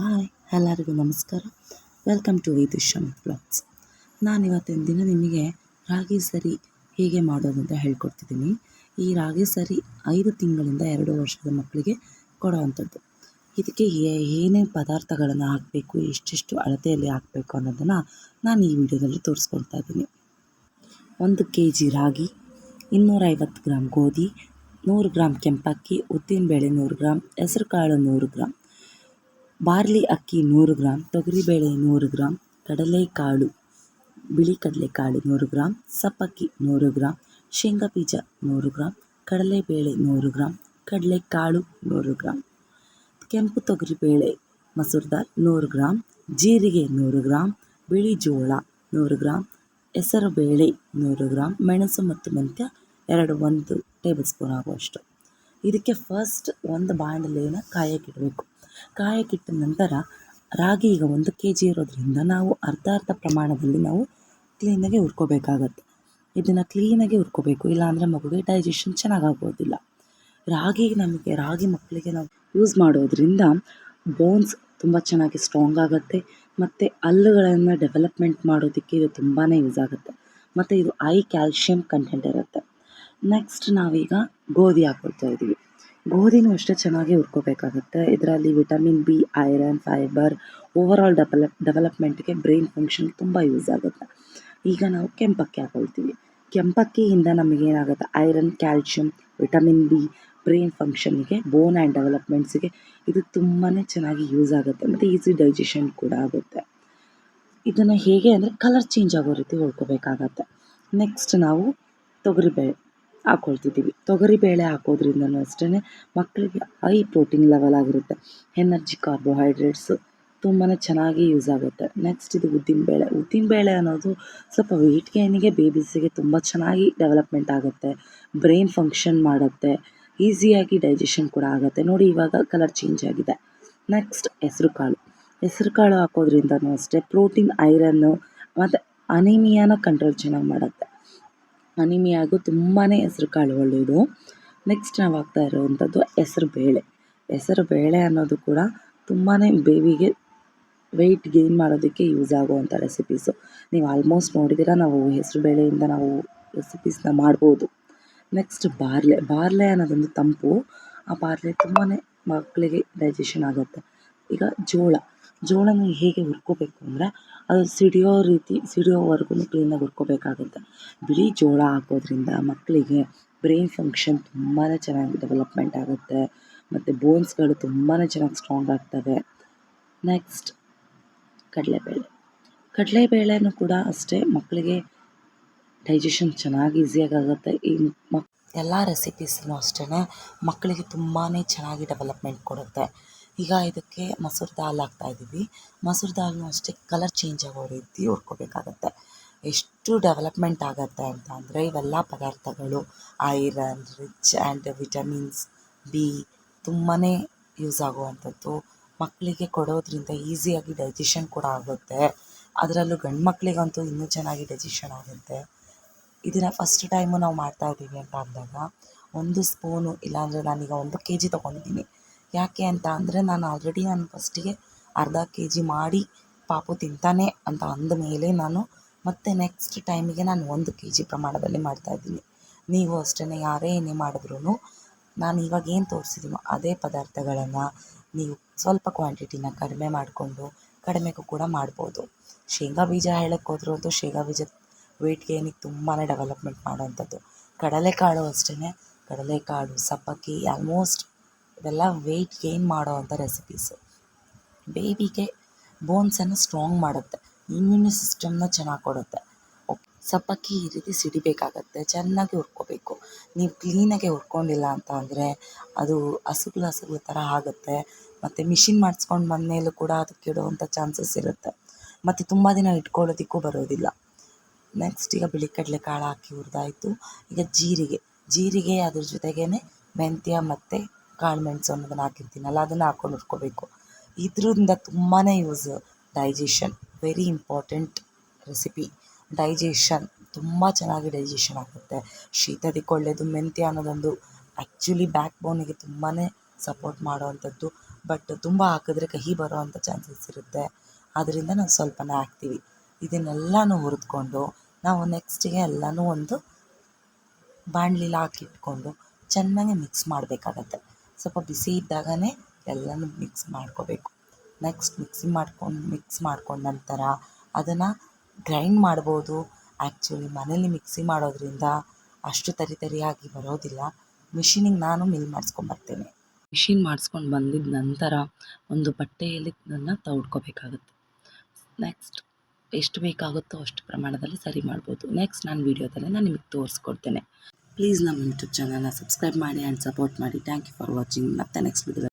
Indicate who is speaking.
Speaker 1: Hi ಎಲ್ಲರಿಗೂ ನಮಸ್ಕಾರ. Welcome to Vidusham blogs. ನಾನಿವತ್ತಿನ ದಿನ ನಿಮಗೆ ರಾಗಿ ಸರಿ ಹೇಗೆ ಮಾಡೋದು ಅಂತ ಹೇಳ್ಕೊಡ್ತಿದ್ದೀನಿ. ಈ ರಾಗಿ ಸರಿ 5 ತಿಂಗಳಿಂದ 2 ವರ್ಷದ ಮಕ್ಕಳಿಗೆ ಕೊಡೋವಂಥದ್ದು. ಇದಕ್ಕೆ ಏನೇನು ಪದಾರ್ಥಗಳನ್ನು ಹಾಕಬೇಕು, ಎಷ್ಟೆಷ್ಟು ಅಳತೆಯಲ್ಲಿ ಹಾಕಬೇಕು ಅನ್ನೋದನ್ನು ನಾನು ಈ ವಿಡಿಯೋದಲ್ಲಿ ತೋರಿಸ್ಕೊಳ್ತಾ ಇದ್ದೀನಿ. 1 kg ರಾಗಿ, 250 ಗ್ರಾಮ್ ಗೋಧಿ, 100 ಗ್ರಾಮ್ ಕೆಂಪಕ್ಕಿ, ಉದ್ದಿನಬೇಳೆ 100 ಗ್ರಾಮ್, ಹೆಸರುಕಾಳು 100 ಗ್ರಾಮ್, ಬಾರ್ಲಿ ಅಕ್ಕಿ 100 ಗ್ರಾಮ್, ತೊಗರಿಬೇಳೆ 100 ಗ್ರಾಮ್, ಕಡಲೆಕಾಳು, ಬಿಳಿ ಕಡಲೆಕಾಳು 100 ಗ್ರಾಮ್, ಸಬ್ಬಕ್ಕಿ 100 ಗ್ರಾಮ್, ಶೇಂಗಾ ಬೀಜ 100 ಗ್ರಾಮ್, ಕಡಲೆಬೇಳೆ 100 ಗ್ರಾಮ್, ಕಡಲೆಕಾಳು 100 ಗ್ರಾಮ್, ಕೆಂಪು ತೊಗರಿಬೇಳೆ ಮಸೂರ್ ದಾಲ್ 100 ಗ್ರಾಮ್, ಜೀರಿಗೆ 100 ಗ್ರಾಮ್, ಬಿಳಿ ಜೋಳ 100 ಗ್ರಾಮ್, ಹೆಸರುಬೇಳೆ 100 ಗ್ರಾಮ್, ಮೆಣಸು ಮತ್ತು ಮೆಂತ್ಯ 1 ಟೇಬಲ್ ಸ್ಪೂನ್ ಆಗುವಷ್ಟು. ಇದಕ್ಕೆ ಫಸ್ಟ್ ಒಂದು ಬಾಣಲೆಯನ್ನು ಕಾಯಕ್ಕಿಡಬೇಕು. ಕಾಯಕ್ಕಿಟ್ಟ ನಂತರ ರಾಗಿ ಈಗ 1 kg ಇರೋದ್ರಿಂದ ನಾವು ಅರ್ಧ ಪ್ರಮಾಣದಲ್ಲಿ ನಾವು ಕ್ಲೀನಾಗಿ ಹುರ್ಕೋಬೇಕಾಗತ್ತೆ. ಇದನ್ನು ಕ್ಲೀನಾಗಿ ಹುರ್ಕೋಬೇಕು, ಇಲ್ಲಾಂದರೆ ಮಗುಗೆ ಡೈಜೆಷನ್ ಚೆನ್ನಾಗಾಗೋದಿಲ್ಲ. ರಾಗಿ ಮಕ್ಕಳಿಗೆ ನಾವು ಯೂಸ್ ಮಾಡೋದ್ರಿಂದ ಬೋನ್ಸ್ ತುಂಬ ಚೆನ್ನಾಗಿ ಸ್ಟ್ರಾಂಗ್ ಆಗುತ್ತೆ ಮತ್ತು ಹಲ್ಲುಗಳನ್ನು ಡೆವಲಪ್ಮೆಂಟ್ ಮಾಡೋದಕ್ಕೆ ಇದು ತುಂಬಾ ಯೂಸ್ ಆಗುತ್ತೆ ಮತ್ತು ಇದು ಹೈ ಕ್ಯಾಲ್ಶಿಯಂ ಕಂಟೆಂಟ್ ಇರುತ್ತೆ. ನೆಕ್ಸ್ಟ್ ನಾವೀಗ ಗೋಧಿ ಹಾಕ್ಕೊಳ್ತಾ ಇದ್ದೀವಿ. ಗೋಧಿನೂ ಅಷ್ಟೇ ಚೆನ್ನಾಗಿ ಹುರ್ಕೋಬೇಕಾಗುತ್ತೆ. ಇದರಲ್ಲಿ vitamin B, iron, fibre, overall ಡೆವಲಪ್ಮೆಂಟ್ಗೆ ಬ್ರೈನ್ ಫಂಕ್ಷನ್ ತುಂಬ ಯೂಸ್ ಆಗುತ್ತೆ. ಈಗ ನಾವು ಕೆಂಪಕ್ಕಿ ಹಾಕ್ಕೊಳ್ತೀವಿ. ಕೆಂಪಕ್ಕಿಯಿಂದ ನಮಗೇನಾಗುತ್ತೆ, iron, calcium, vitamin B, brain ಫಂಕ್ಷನ್ನಿಗೆ, ಬೋನ್ ಆ್ಯಂಡ್ ಡೆವಲಪ್ಮೆಂಟ್ಸಿಗೆ ಇದು ತುಂಬಾ ಚೆನ್ನಾಗಿ ಯೂಸ್ ಆಗುತ್ತೆ ಮತ್ತು ಈಸಿ ಡೈಜೆಷನ್ ಕೂಡ ಆಗುತ್ತೆ. ಇದನ್ನು ಹೇಗೆ ಅಂದರೆ ಕಲರ್ ಚೇಂಜ್ ಆಗೋ ರೀತಿ ಹುರ್ಕೋಬೇಕಾಗತ್ತೆ. ನೆಕ್ಸ್ಟ್ ನಾವು ತೊಗರಿಬೇಳೆ ಹಾಕ್ಕೊಳ್ತಿದ್ದೀವಿ. ತೊಗರಿಬೇಳೆ ಹಾಕೋದ್ರಿಂದನೂ ಅಷ್ಟೇ ಮಕ್ಕಳಿಗೆ ಹೈ ಪ್ರೋಟೀನ್ ಲೆವೆಲ್ ಆಗಿರುತ್ತೆ. ಎನರ್ಜಿ, ಕಾರ್ಬೋಹೈಡ್ರೇಟ್ಸು ತುಂಬಾ ಚೆನ್ನಾಗಿ ಯೂಸ್ ಆಗುತ್ತೆ. ನೆಕ್ಸ್ಟ್ ಇದು ಉದ್ದಿನಬೇಳೆ ಅನ್ನೋದು ಸ್ವಲ್ಪ ವೆಯ್ಟ್ ಗೇನಿಗೆ, ಬೇಬೀಸಿಗೆ ತುಂಬ ಚೆನ್ನಾಗಿ ಡೆವಲಪ್ಮೆಂಟ್ ಆಗುತ್ತೆ, ಬ್ರೈನ್ ಫಂಕ್ಷನ್ ಮಾಡುತ್ತೆ, ಈಸಿಯಾಗಿ ಡೈಜೆಷನ್ ಕೂಡ ಆಗುತ್ತೆ. ನೋಡಿ ಇವಾಗ ಕಲರ್ ಚೇಂಜ್ ಆಗಿದೆ. ನೆಕ್ಸ್ಟ್ ಹೆಸರುಕಾಳು ಹಾಕೋದ್ರಿಂದನೂ ಅಷ್ಟೇ ಪ್ರೋಟೀನ್, ಐರನ್ನು ಮತ್ತು ಅನಿಮಿಯಾನ ಕಂಟ್ರೋಲ್ ಚೆನ್ನಾಗಿ ಮಾಡುತ್ತೆ. ಅನಿಮಿಯಾಗೂ ತುಂಬಾ ಹೆಸರುಕಾಳು ಒಳ್ಳೆಯದು. ನೆಕ್ಸ್ಟ್ ನಾವು ಹಾಕ್ತಾ ಇರೋವಂಥದ್ದು ಹೆಸರುಬೇಳೆ ಅನ್ನೋದು ಕೂಡ ತುಂಬಾ ಬೇಬಿಗೆ ವೆಯ್ಟ್ ಗೇನ್ ಮಾಡೋದಕ್ಕೆ ಯೂಸ್ ಆಗುವಂಥ ರೆಸಿಪೀಸು. ನೀವು ಆಲ್ಮೋಸ್ಟ್ ನೋಡಿದ್ದೀರ, ನಾವು ಹೆಸರುಬೇಳೆಯಿಂದ ನಾವು ರೆಸಿಪೀಸ್ನ ಮಾಡ್ಬೋದು. ನೆಕ್ಸ್ಟ್ ಬಾರ್ಲೆ ಅನ್ನೋದೊಂದು ತಂಪು. ಆ ಬಾರ್ಲೆ ತುಂಬಾ ಮಕ್ಕಳಿಗೆ ಡೈಜೆಷನ್ ಆಗುತ್ತೆ. ಈಗ ಜೋಳನ ಹೇಗೆ ಹುರ್ಕೋಬೇಕು ಅಂದರೆ ಅದು ಸಿಡಿಯೋವರೆಗೂ ಕ್ಲೀನಾಗಿ ಹುರ್ಕೋಬೇಕಾಗುತ್ತೆ. ಬಿಳಿ ಜೋಳ ಹಾಕೋದ್ರಿಂದ ಮಕ್ಕಳಿಗೆ ಬ್ರೈನ್ ಫಂಕ್ಷನ್ ತುಂಬಾ ಚೆನ್ನಾಗಿ ಡೆವಲಪ್ಮೆಂಟ್ ಆಗುತ್ತೆ ಮತ್ತು ಬೋನ್ಸ್ಗಳು ತುಂಬಾ ಚೆನ್ನಾಗಿ ಸ್ಟ್ರಾಂಗ್ ಆಗ್ತವೆ. ನೆಕ್ಸ್ಟ್ ಕಡಲೆಬೇಳೆನೂ ಕೂಡ ಅಷ್ಟೇ ಮಕ್ಕಳಿಗೆ ಡೈಜೆಷನ್ ಚೆನ್ನಾಗಿ ಈಸಿಯಾಗಿ ಆಗುತ್ತೆ. ಈ ಎಲ್ಲ ರೆಸಿಪೀಸೂ ಅಷ್ಟೇ ಮಕ್ಕಳಿಗೆ ತುಂಬಾ ಚೆನ್ನಾಗಿ ಡೆವಲಪ್ಮೆಂಟ್ ಕೊಡುತ್ತೆ. ಈಗ ಇದಕ್ಕೆ ಮಸೂರ್ ದಾಲ್ ಹಾಕ್ತಾಯಿದ್ದೀವಿ. ಮಸೂರ್ ದಾಲ್ನೂ ಅಷ್ಟೇ ಕಲರ್ ಚೇಂಜ್ ಆಗೋ ರೀತಿ ಹುರ್ಕೋಬೇಕಾಗತ್ತೆ. ಎಷ್ಟು ಡೆವಲಪ್ಮೆಂಟ್ ಆಗುತ್ತೆ ಅಂತ ಅಂದರೆ ಇವೆಲ್ಲ ಪದಾರ್ಥಗಳು iron rich and vitamins B ತುಂಬಾ ಯೂಸ್ ಆಗುವಂಥದ್ದು. ಮಕ್ಕಳಿಗೆ ಕೊಡೋದ್ರಿಂದ ಈಸಿಯಾಗಿ ಡೈಜೆಷನ್ ಕೂಡ ಆಗುತ್ತೆ. ಅದರಲ್ಲೂ ಗಂಡು ಮಕ್ಕಳಿಗಂತೂ ಇನ್ನೂ ಚೆನ್ನಾಗಿ ಡೈಜೆಷನ್ ಆಗುತ್ತೆ. ಇದನ್ನು ಫಸ್ಟ್ ಟೈಮು ನಾವು ಮಾಡ್ತಾಯಿದ್ದೀವಿ ಅಂತ ಅಂದಾಗ 1 ಸ್ಪೂನು, ಇಲ್ಲಾಂದರೆ ನಾನೀಗ 1 kg ತೊಗೊಂಡಿದ್ದೀನಿ. ಯಾಕೆ ಅಂತ ಅಂದರೆ ನಾನು ಫಸ್ಟಿಗೆ ಅರ್ಧ kg ಮಾಡಿ ಪಾಪು ತಿಂತಾನೆ ಅಂತ ಅಂದಮೇಲೆ ನಾನು ಮತ್ತೆ ನೆಕ್ಸ್ಟ್ ಟೈಮಿಗೆ ನಾನು 1 kg ಪ್ರಮಾಣದಲ್ಲಿ ಮಾಡ್ತಾಯಿದ್ದೀನಿ. ನೀವು ಅಷ್ಟೇ ಯಾರೇ ಏನೇ ಮಾಡಿದ್ರೂ ನಾನು ಇವಾಗ ಏನು ತೋರಿಸಿದ್ದೀನೋ ಅದೇ ಪದಾರ್ಥಗಳನ್ನು ನೀವು ಸ್ವಲ್ಪ ಕ್ವಾಂಟಿಟಿನ ಕಡಿಮೆ ಮಾಡಿಕೊಂಡು ಕಡಿಮೆಗೂ ಕೂಡ ಮಾಡ್ಬೋದು. ಶೇಂಗಾ ಬೀಜ ಹೇಳೋಕ್ಕೋದ್ರೂ ಅಂತೂ ಶೇಂಗಾ ಬೀಜ ವೆಯ್ಟ್ ಗೇನಿಗೆ ತುಂಬಾ ಡೆವಲಪ್ಮೆಂಟ್ ಮಾಡೋವಂಥದ್ದು. ಕಡಲೆಕಾಳು ಅಷ್ಟೇ, ಕಡಲೆಕಾಳು, ಸಬ್ಬಕ್ಕಿ ಆಲ್ಮೋಸ್ಟ್ ಇವೆಲ್ಲ ವೆಯ್ಟ್ ಗೇನ್ ಮಾಡೋವಂಥ ರೆಸಿಪೀಸು. ಬೇಬಿಗೆ ಬೋನ್ಸನ್ನು ಸ್ಟ್ರಾಂಗ್ ಮಾಡುತ್ತೆ, ಇಮ್ಯೂನಿ ಸಿಸ್ಟಮ್ನ ಚೆನ್ನಾಗಿ ಕೊಡುತ್ತೆ. ಸಬ್ಬಕ್ಕಿ ಈ ರೀತಿ ಸಿಡಿಬೇಕಾಗತ್ತೆ, ಚೆನ್ನಾಗಿ ಹುರ್ಕೋಬೇಕು. ನೀವು ಕ್ಲೀನಾಗಿ ಹುರ್ಕೊಂಡಿಲ್ಲ ಅಂತ ಅಂದರೆ ಅದು ಹಸುಗಳು ಥರ ಆಗುತ್ತೆ ಮತ್ತು ಮಿಷಿನ್ ಮಾಡಿಸ್ಕೊಂಡು ಬಂದಮೇಲೂ ಕೂಡ ಅದು ಕೆಡುವಂಥ ಚಾನ್ಸಸ್ ಇರುತ್ತೆ ಮತ್ತು ತುಂಬ ದಿನ ಇಟ್ಕೊಳ್ಳೋದಕ್ಕೂ ಬರೋದಿಲ್ಲ. ನೆಕ್ಸ್ಟ್ ಈಗ ಬಿಳಿ ಕಡಲೆಕಾಳು ಹಾಕಿ ಹುರಿದಾಯಿತು. ಈಗ ಜೀರಿಗೆ ಅದ್ರ ಜೊತೆಗೇ ಮೆಂತ್ಯ ಮತ್ತು ಕಾಳು ಮೆಣಸು ಅನ್ನೋದನ್ನು ಹಾಕಿರ್ತೀನಲ್ಲ ಅದನ್ನು ಹಾಕ್ಕೊಂಡು ಹುರ್ಕೋಬೇಕು. ಇದರಿಂದ ತುಂಬಾ use. Digestion very important recipe. Digestion ತುಂಬ ಚೆನ್ನಾಗಿ ಡೈಜೆಷನ್ ಆಗುತ್ತೆ. ಶೀತಕ್ಕೆ ಒಳ್ಳೆಯದು. ಮೆಂತ್ಯ ಅನ್ನೋದೊಂದು ಆ್ಯಕ್ಚುಲಿ ಬ್ಯಾಕ್ ಬೋನಿಗೆ ತುಂಬಾ ಸಪೋರ್ಟ್ ಮಾಡೋವಂಥದ್ದು. ಬಟ್ ತುಂಬ ಹಾಕಿದ್ರೆ ಕಹಿ ಬರೋ ಅಂಥ ಚಾನ್ಸಸ್ ಇರುತ್ತೆ. ಆದ್ದರಿಂದ ನಾವು ಸ್ವಲ್ಪನೇ ಹಾಕ್ತೀವಿ. ಇದನ್ನೆಲ್ಲನೂ ಹುರಿದ್ಕೊಂಡು ನಾವು ನೆಕ್ಸ್ಟಿಗೆ ಎಲ್ಲನೂ ಒಂದು ಬಾಣಲಿಲಿ ಹಾಕಿಟ್ಕೊಂಡು ಚೆನ್ನಾಗಿ ಮಿಕ್ಸ್ ಮಾಡಬೇಕಾಗತ್ತೆ. ಸ್ವಲ್ಪ ಬಿಸಿ ಇದ್ದಾಗಲೇ ಎಲ್ಲನೂ ಮಿಕ್ಸ್ ಮಾಡ್ಕೋಬೇಕು. ನೆಕ್ಸ್ಟ್ ಮಿಕ್ಸ್ ಮಾಡ್ಕೊಂಡ ನಂತರ ಅದನ್ನು ಗ್ರೈಂಡ್ ಮಾಡ್ಬೋದು. ಆ್ಯಕ್ಚುಲಿ ಮನೇಲಿ ಮಿಕ್ಸಿ ಮಾಡೋದ್ರಿಂದ ಅಷ್ಟು ತರಿಯಾಗಿ ಬರೋದಿಲ್ಲ. ಮಿಷಿನಿಗೆ ನಾನು ಮಿಲ್ ಮಾಡಿಸ್ಕೊಂಬರ್ತೇನೆ. ಮಿಷಿನ್ ಮಾಡಿಸ್ಕೊಂಡು ಬಂದಿದ್ದ ನಂತರ ಒಂದು ಬಟ್ಟೆಯಲ್ಲಿ ಅದನ್ನು ತೌಡ್ಕೋಬೇಕಾಗುತ್ತೆ. ನೆಕ್ಸ್ಟ್ ಎಷ್ಟು ಬೇಕಾಗುತ್ತೋ ಅಷ್ಟು ಪ್ರಮಾಣದಲ್ಲಿ ಸರಿ ಮಾಡ್ಬೋದು. ನೆಕ್ಸ್ಟ್ ನಾನು ವೀಡಿಯೋದಲ್ಲಿ ನಿಮಗೆ ತೋರಿಸ್ಕೊಡ್ತೇನೆ. ಪ್ಲೀಸ್ ನಮ್ಮ ಯೂಟ್ಯೂಬ್ ಚಾನಲ್ನ ಸಬ್ಸ್ಕ್ರೈಬ್ ಮಾಡಿ ಆ್ಯಂಡ್ ಸಪೋರ್ಟ್ ಮಾಡಿ. Thank you for watching. ಮತ್ತೆ ನೆಕ್ಸ್ಟ್ ವಿಡಿಯೋ